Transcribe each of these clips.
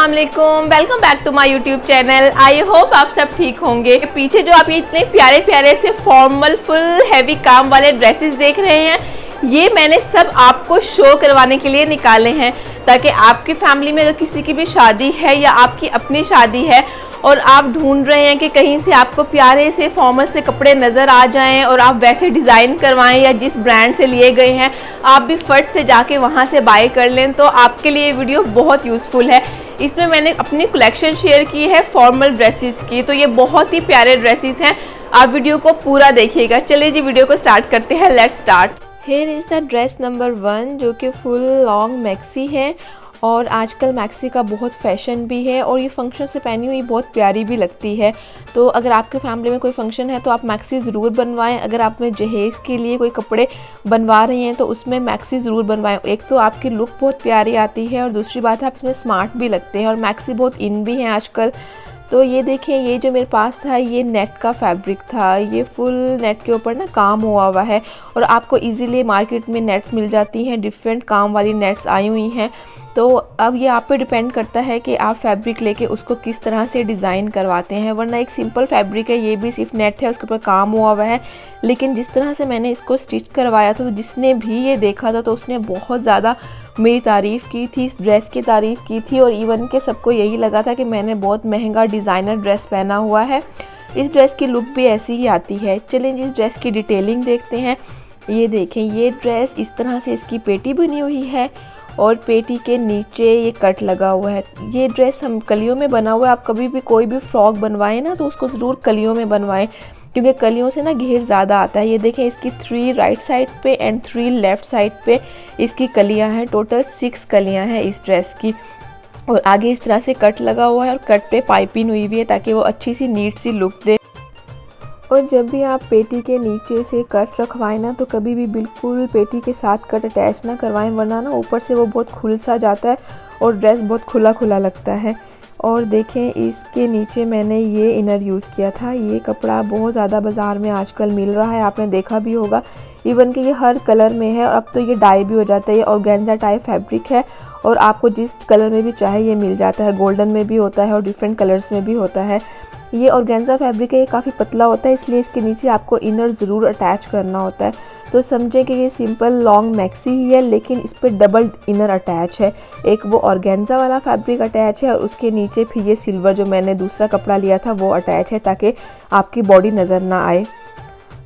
अस्सलाम वालेकुम, welcome back to my YouTube channel. I hope आप सब ठीक होंगे। पीछे जो आप ये इतने प्यारे प्यारे से फॉर्मल फुल हैवी काम वाले ड्रेसेस देख रहे हैं, ये मैंने सब आपको शो करवाने के लिए निकाले हैं, ताकि आपकी फैमिली में अगर किसी की भी शादी है या आपकी अपनी शादी है और आप ढूंढ रहे हैं कि कहीं से आपको प्यारे से फॉर्मल से कपड़े नज़र आ जाएं और आप वैसे डिज़ाइन करवाएं या जिस ब्रांड से लिए गए हैं आप भी फट से जाके वहां से बाय कर लें, तो आपके लिए ये वीडियो बहुत यूज़फुल है। इसमें मैंने अपनी कलेक्शन शेयर की है फॉर्मल ड्रेसेस की, तो ये बहुत ही प्यारे ड्रेसेस हैं। आप वीडियो को पूरा देखिएगा। चलिए जी वीडियो को स्टार्ट करते हैं। Let's start. Here is the dress number 1 जो कि फुल लॉन्ग मैक्सी है और आजकल मैक्सी का बहुत फैशन भी है और ये फंक्शन से पहनी हुई बहुत प्यारी भी लगती है। तो अगर आपके फैमिली में कोई फंक्शन है तो आप मैक्सी ज़रूर बनवाएं। अगर आप में जहेज़ के लिए कोई कपड़े बनवा रही हैं तो उसमें मैक्सी ज़रूर बनवाएं। एक तो आपकी लुक बहुत प्यारी आती है और दूसरी बात है आप इसमें स्मार्ट भी लगते हैं और मैक्सी बहुत इन भी हैं आजकल। तो ये देखिए, ये जो मेरे पास था ये नेट का फैब्रिक था। ये फुल नेट के ऊपर ना काम हुआ है और आपको इजीली मार्केट में नेट्स मिल जाती हैं, डिफरेंट काम वाली नेट्स आई हुई हैं। तो अब ये आप पे डिपेंड करता है कि आप फैब्रिक लेके उसको किस तरह से डिज़ाइन करवाते हैं, वरना एक सिंपल फैब्रिक है, ये भी सिर्फ नेट है, उसके ऊपर काम हुआ है। लेकिन जिस तरह से मैंने इसको स्टिच करवाया था तो जिसने भी ये देखा था तो उसने बहुत ज़्यादा मेरी तारीफ़ की थी, इस ड्रेस की तारीफ़ की थी और इवन के सबको यही लगा था कि मैंने बहुत महंगा डिज़ाइनर ड्रेस पहना हुआ है। इस ड्रेस की लुक भी ऐसी ही आती है। चलें जी इस ड्रेस की डिटेलिंग देखते हैं। ये देखें, ये ड्रेस इस तरह से इसकी पेटी बनी हुई है और पेटी के नीचे ये कट लगा हुआ है। ये ड्रेस हम कलियों में बना हुआ है। आप कभी भी कोई भी फ्रॉक बनवाएं ना तो उसको ज़रूर कलियों में बनवाएं, क्योंकि कलियों से ना घेर ज़्यादा आता है। ये देखें, इसकी 3 राइट साइड पे एंड 3 लेफ़्ट साइड पे इसकी कलियां हैं। टोटल 6 कलियां हैं इस ड्रेस की और आगे इस तरह से कट लगा हुआ है और कट पे पाइपिंग हुई हुई है ताकि वो अच्छी सी नीट सी लुक दे। और जब भी आप पेटी के नीचे से कट रखवाएं ना तो कभी भी बिल्कुल पेटी के साथ कट अटैच ना करवाएं, वरना ना ऊपर से वो बहुत खुल सा जाता है और ड्रेस बहुत खुला खुला लगता है। और देखें, इसके नीचे मैंने ये इनर यूज़ किया था। ये कपड़ा बहुत ज़्यादा बाज़ार में आजकल मिल रहा है, आपने देखा भी होगा। इवन कि ये हर कलर में है और अब तो ये डाई भी हो जाता है। ये ऑर्गेन्जा टाइप फैब्रिक है और आपको जिस कलर में भी चाहे ये मिल जाता है। गोल्डन में भी होता है और डिफरेंट कलर्स में भी होता है। ये ऑर्गेन्जा फैब्रिक है, ये काफ़ी पतला होता है, इसलिए इसके नीचे आपको इनर ज़रूर अटैच करना होता है। तो समझें कि ये सिंपल लॉन्ग मैक्सी ही है लेकिन इस पर डबल इनर अटैच है। एक वो ऑर्गेन्जा वाला फैब्रिक अटैच है और उसके नीचे फिर ये सिल्वर जो मैंने दूसरा कपड़ा लिया था वो अटैच है ताकि आपकी बॉडी नज़र ना आए।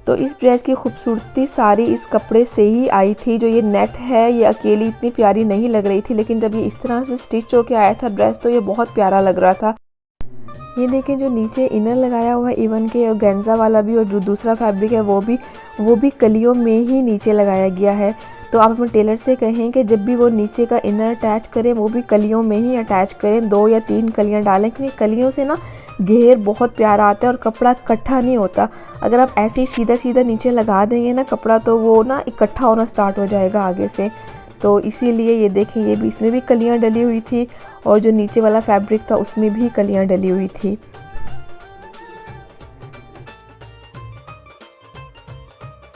तो इस ड्रेस की खूबसूरती सारी इस कपड़े से ही आई थी। जो ये नेट है ये अकेली इतनी प्यारी नहीं लग रही थी, लेकिन जब ये इस तरह से स्टिच होके आया था ड्रेस तो ये बहुत प्यारा लग रहा था। ये देखें, जो नीचे इनर लगाया हुआ है इवन के ऑर्गेन्जा वाला भी और जो दूसरा फैब्रिक है वो भी कलियों में ही नीचे लगाया गया है। तो आप अपने टेलर से कहें कि जब भी वो नीचे का इनर अटैच करें वो भी कलियों में ही अटैच करें, 2 या 3 कलियां डालें, क्योंकि कलियों से ना घेर बहुत प्यारा आता है और कपड़ा इकट्ठा नहीं होता। अगर आप ऐसे ही सीधा सीधा नीचे लगा देंगे ना कपड़ा तो वो ना इकट्ठा होना स्टार्ट हो जाएगा आगे से। तो इसीलिए ये देखें, ये भी इसमें भी कलियां डली हुई थी और जो नीचे वाला फैब्रिक था उसमें भी कलियां डली हुई थी।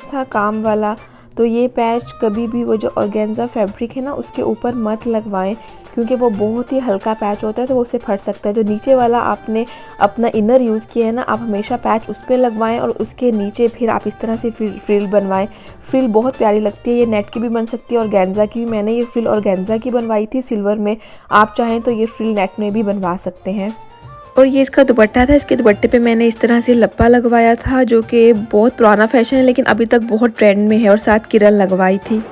था काम वाला, तो ये पैच कभी भी वो जो ऑर्गेन्जा फैब्रिक है ना उसके ऊपर मत लगवाएं, क्योंकि वो बहुत ही हल्का पैच होता है तो वो उससे फट सकता है। जो नीचे वाला आपने अपना इनर यूज़ किया है ना, आप हमेशा पैच उस पर लगवाएं और उसके नीचे फिर आप इस तरह से फ्रिल बनवाएं। फ्रिल बहुत प्यारी लगती है, ये नेट की भी बन सकती है ऑर्गेन्जा की भी। मैंने ये फ्रिल ऑर्गेन्जा की बनवाई थी सिल्वर में, आप चाहें तो ये फ्रिल नेट में भी बनवा सकते हैं। और ये इसका दुपट्टा था, इसके दुपट्टे पे मैंने इस तरह से लप्पा लगवाया था जो कि बहुत पुराना फैशन है लेकिन अभी तक बहुत ट्रेंड में है, और साथ किरण लगवाई थी।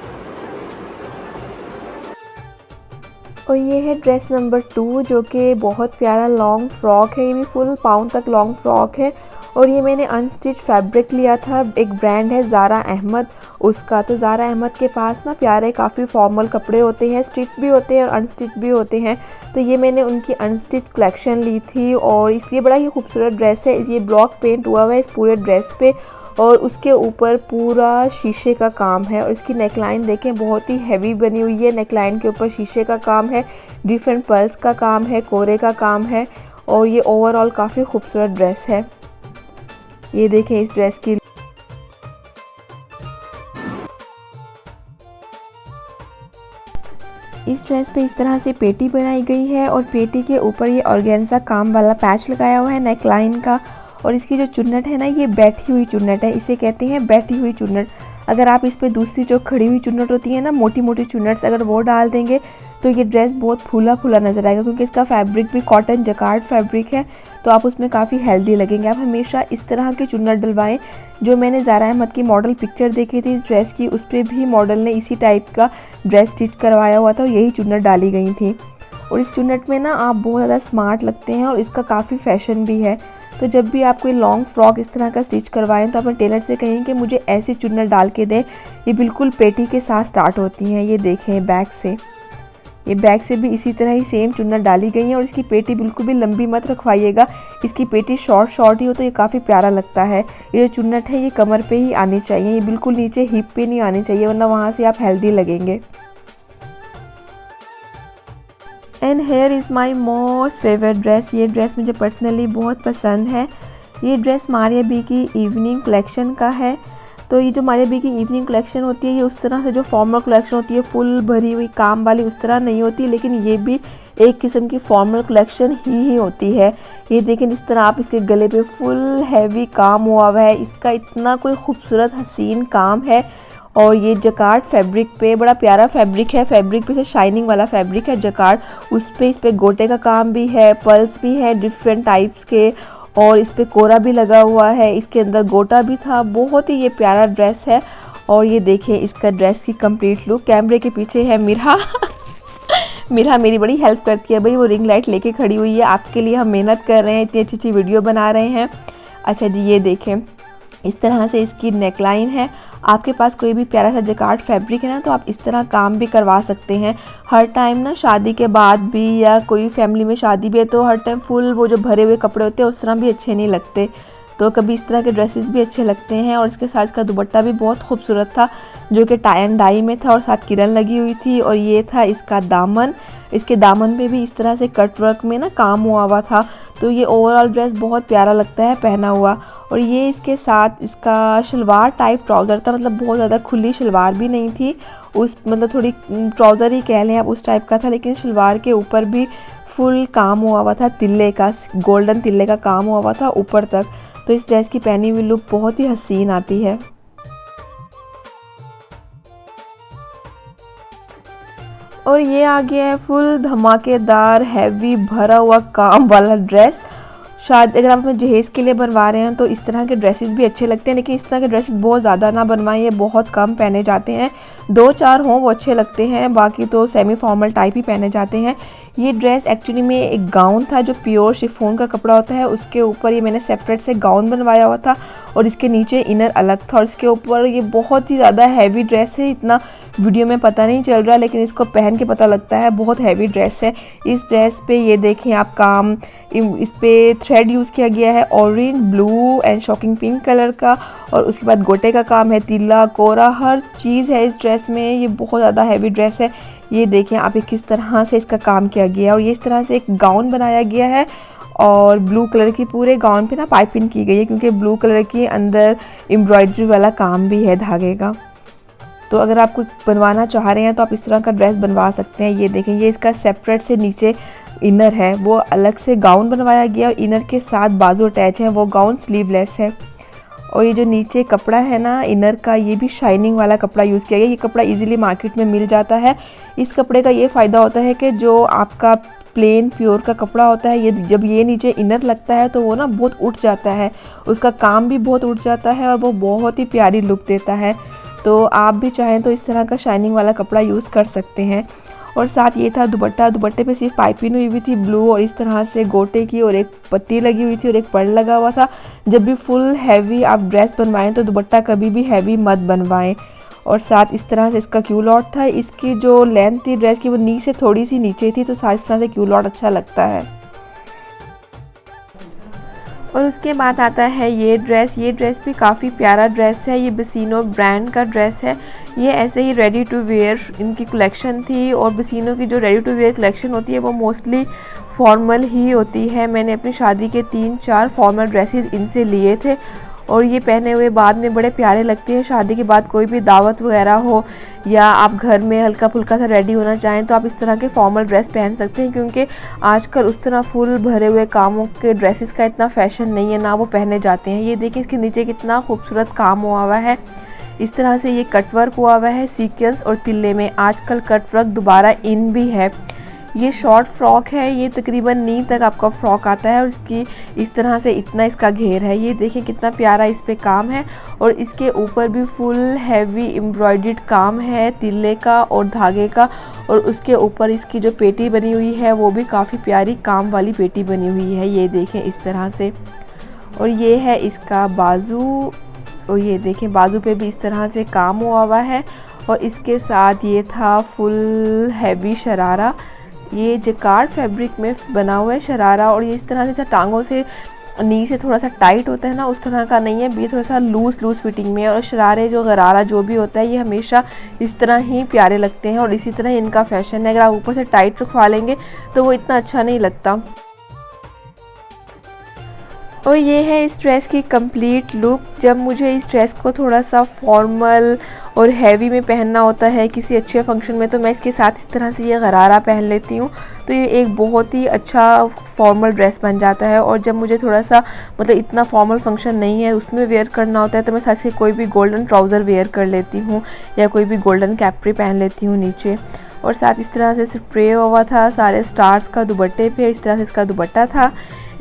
और ये है ड्रेस नंबर 2 जो कि बहुत प्यारा लॉन्ग फ्रॉक है। ये भी फुल पाउंड तक लॉन्ग फ्रॉक है और ये मैंने अनस्टिच फैब्रिक लिया था। एक ब्रांड है ज़ारा अहमद उसका। तो ज़ारा अहमद के पास ना प्यारे काफ़ी फॉर्मल कपड़े होते हैं, स्टिच भी होते हैं और अनस्टिच भी होते हैं। तो ये मैंने उनकी अनस्टिच कलेक्शन ली थी और ये बड़ा ही खूबसूरत ड्रेस है। ये ब्लॉक पेंट हुआ है इस पूरे ड्रेस पे और उसके ऊपर पूरा शीशे का काम है। और इसकी नेकलाइन देखें, बहुत ही हैवी बनी हुई है। नेकलाइन के ऊपर शीशे का काम है, डिफरेंट पर्ल्स का काम है, कोरे का काम है और ये ओवरऑल काफ़ी खूबसूरत ड्रेस है। ये देखें इस ड्रेस की इस ड्रेस पे इस तरह से पेटी बनाई गई है और पेटी के ऊपर ये ऑर्गेन्जा काम वाला पैच लगाया हुआ है नेक लाइन का। और इसकी जो चुन्नट है ना, ये बैठी हुई चुन्नट है, इसे कहते हैं बैठी हुई चुन्नट। अगर आप इस पे दूसरी जो खड़ी हुई चुन्नट होती है ना, मोटी मोटी चुन्नट्स, अगर वो डाल देंगे तो ये ड्रेस बहुत फूला फूला नज़र आएगा, क्योंकि इसका फैब्रिक भी कॉटन जकार्ड फैब्रिक है, तो आप उसमें काफ़ी हेल्दी लगेंगे। आप हमेशा इस तरह की चुन्नट डलवाएं। जो मैंने ज़ारा अहमद की मॉडल पिक्चर देखी थी इस ड्रेस की, उस पर भी मॉडल ने इसी टाइप का ड्रेस स्टिच करवाया हुआ था और यही चुन्नट डाली गई थी। और इस चुन्नट में ना आप बहुत ज़्यादा स्मार्ट लगते हैं और इसका काफ़ी फैशन भी है। तो जब भी आप कोई लॉन्ग फ्रॉक इस तरह का स्टिच करवाएं तो अपने टेलर से कहें कि मुझे ऐसी चुन्नट डाल के दें। ये बिल्कुल पेटी के साथ स्टार्ट होती हैं। ये देखें बैक से, ये बैक से भी इसी तरह ही सेम चुन्नट डाली गई है। और इसकी पेटी बिल्कुल भी लंबी मत रखवाइएगा, इसकी पेटी शॉर्ट ही हो तो ये काफ़ी प्यारा लगता है। ये जो चुन्नट है ये कमर पे ही आनी चाहिए, ये बिल्कुल नीचे हिप पे नहीं आनी चाहिए, वरना वहाँ से आप हेल्दी लगेंगे। And here is my most favourite dress. ये ड्रेस मुझे पर्सनली बहुत पसंद है। ये ड्रेस मारिया बी की इवनिंग कलेक्शन का है। तो ये जो मारिया बी की इवनिंग कलेक्शन होती है, ये उस तरह से जो फॉर्मल कलेक्शन होती है फुल भरी हुई काम वाली उस तरह नहीं होती, लेकिन ये भी एक किस्म की फॉर्मल कलेक्शन ही होती है। ये देखें इस तरह आप इसके गले पे फुल हैवी काम हुआ हुआ है, इसका इतना कोई खूबसूरत हसीन काम है। और ये जकार्ड फैब्रिक पे, बड़ा प्यारा फैब्रिक है, फैब्रिक पे से शाइनिंग वाला फैब्रिक है जकार्ड, उस पर गोटे का काम भी है, पल्स भी है डिफरेंट टाइप्स के, और इस पर कोरा भी लगा हुआ है, इसके अंदर गोटा भी था। बहुत ही ये प्यारा ड्रेस है। और ये देखें इसका ड्रेस की कंप्लीट लुक। कैमरे के पीछे है मिरहा मिरहा मेरी बड़ी हेल्प करती है भाई, वो रिंग लाइट लेके खड़ी हुई है। आपके लिए हम मेहनत कर रहे हैं, इतनी अच्छी अच्छी वीडियो बना रहे हैं। अच्छा जी, ये देखें इस तरह से इसकी नेकलाइन है। आपके पास कोई भी प्यारा सा जकार्ड फैब्रिक है ना, तो आप इस तरह काम भी करवा सकते हैं। हर टाइम ना शादी के बाद भी या कोई फैमिली में शादी भी है तो हर टाइम फुल वो जो भरे हुए कपड़े होते हैं उस तरह भी अच्छे नहीं लगते, तो कभी इस तरह के ड्रेसेस भी अच्छे लगते हैं। और इसके साथ का दुपट्टा भी बहुत खूबसूरत था, जो कि टाई एंड डाई में था और साथ किरण लगी हुई थी। और ये था इसका दामन, इसके दामन पे भी इस तरह से कट वर्क में ना काम हुआ था। तो ये ओवरऑल ड्रेस बहुत प्यारा लगता है पहना हुआ। और ये इसके साथ इसका शलवार टाइप ट्राउज़र था, मतलब बहुत ज़्यादा खुली शलवार भी नहीं थी, उस मतलब थोड़ी ट्राउज़र ही कह लें आप उस टाइप का था, लेकिन शलवार के ऊपर भी फुल काम हुआ था, तिल्ले का, गोल्डन तिल्ले का काम हुआ था ऊपर तक। तो इस ड्रेस की पहनी हुई लुक बहुत ही हसीन आती है। और ये आ गया है फुल धमाकेदार हैवी भरा हुआ काम वाला ड्रेस। शायद अगर आप अपने जहेज़ के लिए बनवा रहे हैं तो इस तरह के ड्रेसेस भी अच्छे लगते हैं, लेकिन इस तरह के ड्रेसेस बहुत ज़्यादा ना बनवाएं, ये बहुत कम पहने जाते हैं। 2-4 हों वो अच्छे लगते हैं, बाकी तो सेमी फॉर्मल टाइप ही पहने जाते हैं। ये ड्रेस एक्चुअली में एक गाउन था जो प्योर शिफॉन का कपड़ा होता है, उसके ऊपर ये मैंने सेपरेट से गाउन बनवाया हुआ था और इसके नीचे इनर अलग था। और इसके ऊपर ये बहुत ही ज़्यादा हैवी ड्रेस है, इतना वीडियो में पता नहीं चल रहा, लेकिन इसको पहन के पता लगता है बहुत हैवी ड्रेस है। इस ड्रेस पे ये देखें आप काम, इस पे थ्रेड यूज़ किया गया है orange, blue and shocking pink colour का, और उसके बाद गोटे का काम है, तिल्ला, कोरा, हर चीज़ है इस ड्रेस में। ये बहुत ज़्यादा हैवी ड्रेस है। ये देखें आप किस तरह से इसका काम किया गया है, और ये इस तरह से एक गाउन बनाया गया है और ब्लू कलर की पूरे गाउन पे ना पाइपिंग की गई है, क्योंकि ब्लू कलर के अंदर एम्ब्रॉयडरी वाला काम भी है धागे का। तो अगर आप कुछ बनवाना चाह रहे हैं तो आप इस तरह का ड्रेस बनवा सकते हैं। ये देखें ये इसका सेपरेट से नीचे इनर है, वो अलग से गाउन बनवाया गया, और इनर के साथ बाजू अटैच है, वो गाउन स्लीवलेस है। और ये जो नीचे कपड़ा है ना इनर का, ये भी शाइनिंग वाला कपड़ा यूज़ किया गया। ये कपड़ा इजीली मार्केट में मिल जाता है। इस कपड़े का ये फ़ायदा होता है कि जो आपका प्लेन प्योर का कपड़ा होता है, ये जब ये नीचे इनर लगता है तो वो ना बहुत उठ जाता है, उसका काम भी बहुत उठ जाता है और वो बहुत ही प्यारी लुक देता है। तो आप भी चाहें तो इस तरह का शाइनिंग वाला कपड़ा यूज़ कर सकते हैं। और साथ ये था दुपट्टा, दुपट्टे पे सिर्फ पाइपिंग हुई हुई थी ब्लू और इस तरह से गोटे की, और एक पत्ती लगी हुई थी और एक पर्ल लगा हुआ था। जब भी फुल हैवी आप ड्रेस बनवाएं तो दुपट्टा कभी भी हैवी मत बनवाएं। और साथ इस तरह से इसका क्यू लॉट था, इसकी जो लेंथ थी ड्रेस की वो नी से थोड़ी सी नीचे थी, तो साथ इस तरह से क्यू लॉट अच्छा लगता है। और उसके बाद आता है ये ड्रेस। ये ड्रेस भी काफ़ी प्यारा ड्रेस है, ये बसीनो ब्रांड का ड्रेस है। ये ऐसे ही रेडी टू वेयर इनकी कलेक्शन थी, और बसीनो की जो रेडी टू वेयर कलेक्शन होती है वो मोस्टली फॉर्मल ही होती है। मैंने अपनी शादी के 3-4 फॉर्मल ड्रेसेस इनसे लिए थे, और ये पहने हुए बाद में बड़े प्यारे लगते हैं। शादी के बाद कोई भी दावत वगैरह हो या आप घर में हल्का फुल्का सा रेडी होना चाहें तो आप इस तरह के फॉर्मल ड्रेस पहन सकते हैं, क्योंकि आजकल उस तरह फुल भरे हुए कामों के ड्रेसेस का इतना फैशन नहीं है, ना वो पहने जाते हैं। ये देखिए इसके नीचे कितना खूबसूरत काम हुआ है। इस तरह से ये कटवर्क हुआ हुआ है सीक्वेंस और तिल्ले में। आजकल कटवर्क दोबारा इन भी है। ये शॉर्ट फ्रॉक है, ये तकरीबन नी तक आपका फ्रॉक आता है और इसकी इस तरह से इतना इसका घेर है। ये देखें कितना प्यारा इस पे काम है और इसके ऊपर भी फुल हैवी एम्ब्रॉयडर्ड काम है तिल्ले का और धागे का। और उसके ऊपर इसकी जो पेटी बनी हुई है वो भी काफ़ी प्यारी काम वाली पेटी बनी हुई है। ये देखें इस तरह से। और ये है इसका बाजू, और ये देखें बाजू पे भी इस तरह से काम हुआ है। और इसके साथ ये था फुल हैवी शरारा, ये जकार्ड फैब्रिक में बना हुआ है शरारा। और ये इस तरह से टांगों से नी से थोड़ा सा टाइट होता है ना, उस तरह का नहीं है, ये थोड़ा सा लूज़ फिटिंग में है। और शरारे जो गरारा जो भी होता है ये हमेशा इस तरह ही प्यारे लगते हैं और इसी तरह इनका फैशन है। अगर आप ऊपर से टाइट रखवा लेंगे तो वो इतना अच्छा नहीं लगता। और ये है इस ड्रेस की कंप्लीट लुक। जब मुझे इस ड्रेस को थोड़ा सा फॉर्मल और हैवी में पहनना होता है किसी अच्छे फंक्शन में, तो मैं इसके साथ इस तरह से ये गरारा पहन लेती हूँ, तो ये एक बहुत ही अच्छा फॉर्मल ड्रेस बन जाता है। और जब मुझे थोड़ा सा मतलब इतना फॉर्मल फंक्शन नहीं है उसमें वेयर करना होता है, तो मैं साथ से कोई भी गोल्डन ट्राउज़र वेयर कर लेती हूँ या कोई भी गोल्डन कैप्री पहन लेती हूँ नीचे। और साथ इस तरह से स्प्रे हुआ था सारे स्टार्स का दुपट्टे पे, इस तरह से इसका दुपट्टा था।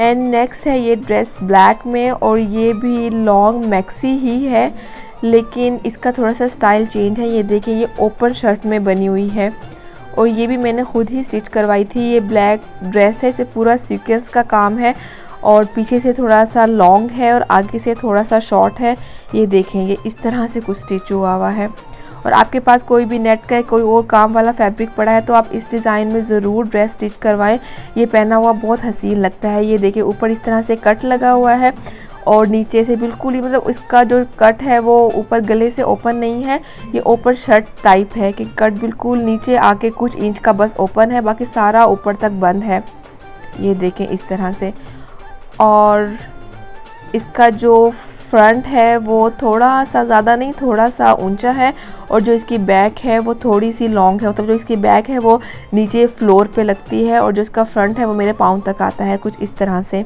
एंड नेक्स्ट है ये ड्रेस ब्लैक में, और ये भी लॉन्ग मैक्सी ही है लेकिन इसका थोड़ा सा स्टाइल चेंज है। ये देखिए ये ओपन शर्ट में बनी हुई है और ये भी मैंने खुद ही स्टिच करवाई थी। ये ब्लैक ड्रेस है, इसे पूरा सीक्वेंस का काम है और पीछे से थोड़ा सा लॉन्ग है और आगे से थोड़ा सा शॉर्ट है। ये देखें ये इस तरह से कुछ स्टिच हुआ है। और आपके पास कोई भी नेट का कोई और काम वाला फैब्रिक पड़ा है तो आप इस डिज़ाइन में ज़रूर ड्रेस स्टिच करवाएं। ये पहना हुआ बहुत हसीन लगता है। ये देखिए ऊपर इस तरह से कट लगा हुआ है और नीचे से बिल्कुल ही मतलब इसका जो कट है वो ऊपर गले से ओपन नहीं है, ये ओपन शर्ट टाइप है कि कट बिल्कुल नीचे आके कुछ इंच का बस ओपन है, बाकी सारा ऊपर तक बंद है। ये देखें इस तरह से। और इसका जो फ्रंट है वो थोड़ा सा, ज़्यादा नहीं थोड़ा सा ऊंचा है और जो इसकी बैक है वो थोड़ी सी लॉन्ग है। मतलब जो इसकी बैक है वो नीचे फ्लोर पे लगती है और जो इसका फ्रंट है वो मेरे पाँव तक आता है, कुछ इस तरह से।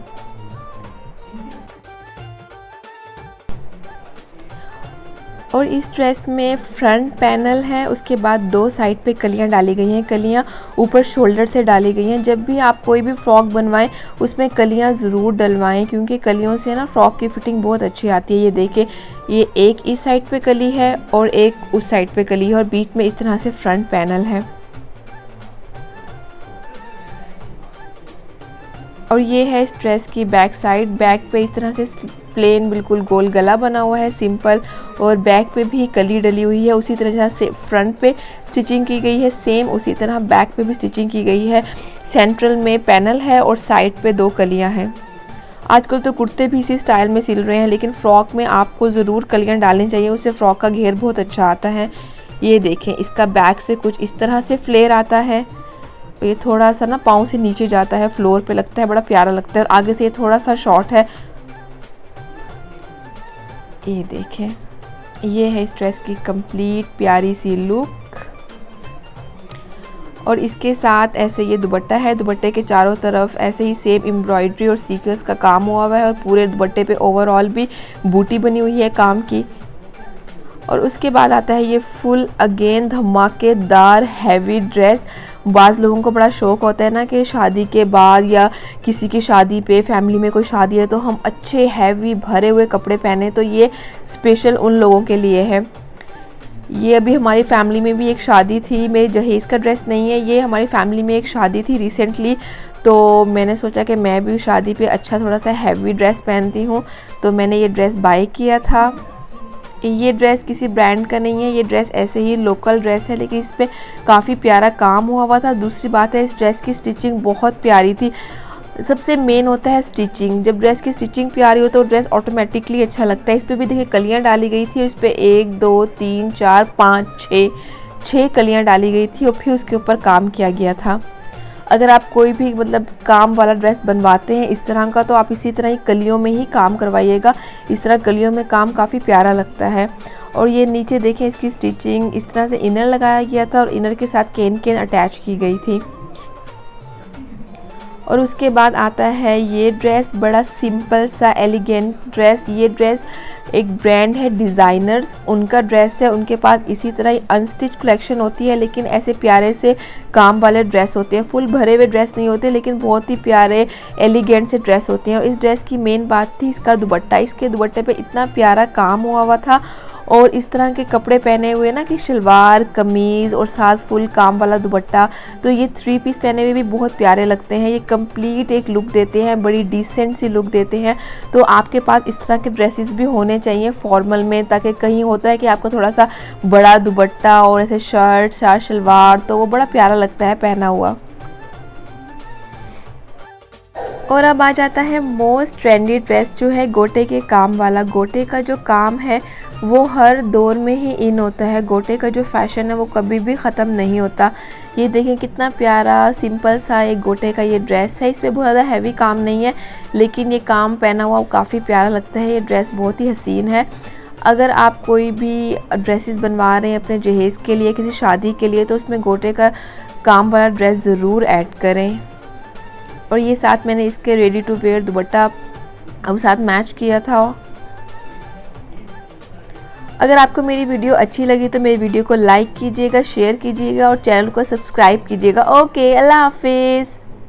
और इस ड्रेस में फ्रंट पैनल है, उसके बाद दो साइड पे कलियां डाली गई हैं। कलियां ऊपर शोल्डर से डाली गई हैं। जब भी आप कोई भी फ्रॉक बनवाएं उसमें कलियां ज़रूर डलवाएं, क्योंकि कलियों से ना फ्रॉक की फिटिंग बहुत अच्छी आती है। ये देखिए ये एक इस साइड पे कली है और एक उस साइड पे कली है और बीच में इस तरह से फ्रंट पैनल है। और ये है इस ड्रेस की बैक साइड। बैक पे इस तरह से प्लेन बिल्कुल गोल गला बना हुआ है सिंपल, और बैक पे भी कली डली हुई है। उसी तरह से फ्रंट पे स्टिचिंग की गई है, सेम उसी तरह बैक पे भी स्टिचिंग की गई है। सेंट्रल में पैनल है और साइड पे दो कलियां हैं। आजकल तो कुर्ते भी इसी स्टाइल में सिल रहे हैं, लेकिन फ़्रॉक में आपको ज़रूर कलियां डालनी चाहिए, उससे फ़्रॉक का घेर बहुत अच्छा आता है। ये देखें इसका बैक से कुछ इस तरह से फ्लेयर आता है। ये थोड़ा सा ना पाँव से नीचे जाता है, फ्लोर पे लगता है, बड़ा प्यारा लगता है। और आगे से ये थोड़ा सा शॉर्ट है। ये देखें ये है इस ड्रेस की कंप्लीट प्यारी सी लुक। और इसके साथ ऐसे ये दुपट्टा है, दुपट्टे के चारों तरफ ऐसे ही सेम एम्ब्रॉयडरी और सीक्वेंस का काम हुआ है और पूरे दुपट्टे पे ओवरऑल भी बूटी बनी हुई है काम की। और उसके बाद आता है ये फुल अगेन धमाकेदार हैवी ड्रेस। बाज़ लोगों को बड़ा शौक़ होता है ना कि शादी के बाद या किसी की शादी पे, फैमिली में कोई शादी है तो हम अच्छे हैवी भरे हुए कपड़े पहने, तो ये स्पेशल उन लोगों के लिए है। ये अभी हमारी फैमिली में भी एक शादी थी, मेरे जहेज़ का ड्रेस नहीं है, ये हमारी फैमिली में एक शादी थी रिसेंटली, तो मैंने सोचा कि मैं भी शादी पे अच्छा थोड़ा सा हैवी ड्रेस पहनती हूँ, तो मैंने ये ड्रेस बाय किया था। ये ड्रेस किसी ब्रांड का नहीं है, ये ड्रेस ऐसे ही लोकल ड्रेस है, लेकिन इस पर काफ़ी प्यारा काम हुआ था। दूसरी बात है इस ड्रेस की स्टिचिंग बहुत प्यारी थी। सबसे मेन होता है स्टिचिंग। जब ड्रेस की स्टिचिंग प्यारी हो तो ड्रेस ऑटोमेटिकली अच्छा लगता है। इस पर भी देखिए कलियां डाली गई थी और इस पर 1 2 3 4 5 6 कलियां डाली गई थी और फिर उसके ऊपर काम किया गया था। अगर आप कोई भी मतलब काम वाला ड्रेस बनवाते हैं इस तरह का, तो आप इसी तरह ही कलियों में ही काम करवाइएगा। इस तरह कलियों में काम काफ़ी प्यारा लगता है। और ये नीचे देखें इसकी स्टिचिंग, इस तरह से इनर लगाया गया था और इनर के साथ केन अटैच की गई थी। और उसके बाद आता है ये ड्रेस, बड़ा सिंपल सा एलिगेंट ड्रेस। ये ड्रेस एक ब्रांड है डिज़ाइनर्स, उनका ड्रेस है। उनके पास इसी तरह ही अनस्टिच कलेक्शन होती है, लेकिन ऐसे प्यारे से काम वाले ड्रेस होते हैं। फुल भरे हुए ड्रेस नहीं होते, लेकिन बहुत ही प्यारे एलिगेंट से ड्रेस होते हैं। और इस ड्रेस की मेन बात थी इसका दुपट्टा। इसके दुपट्टे पे इतना प्यारा काम हुआ था और इस तरह के कपड़े पहने हुए ना कि शलवार कमीज़ और साथ फुल काम वाला दुपट्टा, तो ये 3 पीस पहने हुए भी बहुत प्यारे लगते हैं। ये कंप्लीट एक लुक देते हैं, बड़ी डिसेंट सी लुक देते हैं। तो आपके पास इस तरह के ड्रेसेस भी होने चाहिए फॉर्मल में, ताकि कहीं होता है कि आपको थोड़ा सा बड़ा दुपट्टा और ऐसे शर्ट शलवार, तो वो बड़ा प्यारा लगता है पहना हुआ। और अब आ जाता है मोस्ट ट्रेंडी ड्रेस, जो है गोटे के काम वाला। गोटे का जो काम है वो हर दौर में ही इन होता है। गोटे का जो फैशन है वो कभी भी ख़त्म नहीं होता। ये देखें कितना प्यारा सिंपल सा एक गोटे का ये ड्रेस है। इसमें बहुत ज़्यादा हैवी काम नहीं है, लेकिन ये काम पहना हुआ काफ़ी प्यारा लगता है। ये ड्रेस बहुत ही हसीन है। अगर आप कोई भी ड्रेसेस बनवा रहे हैं अपने जहेज़ के लिए, किसी शादी के लिए, तो उसमें गोटे का काम वाला ड्रेस ज़रूर ऐड करें। और ये साथ मैंने इसके रेडी टू वेयर दुपट्टा अब साथ मैच किया था। अगर आपको मेरी वीडियो अच्छी लगी तो मेरी वीडियो को लाइक कीजिएगा, शेयर कीजिएगा और चैनल को सब्सक्राइब कीजिएगा। ओके, अल्लाह हाफिज़।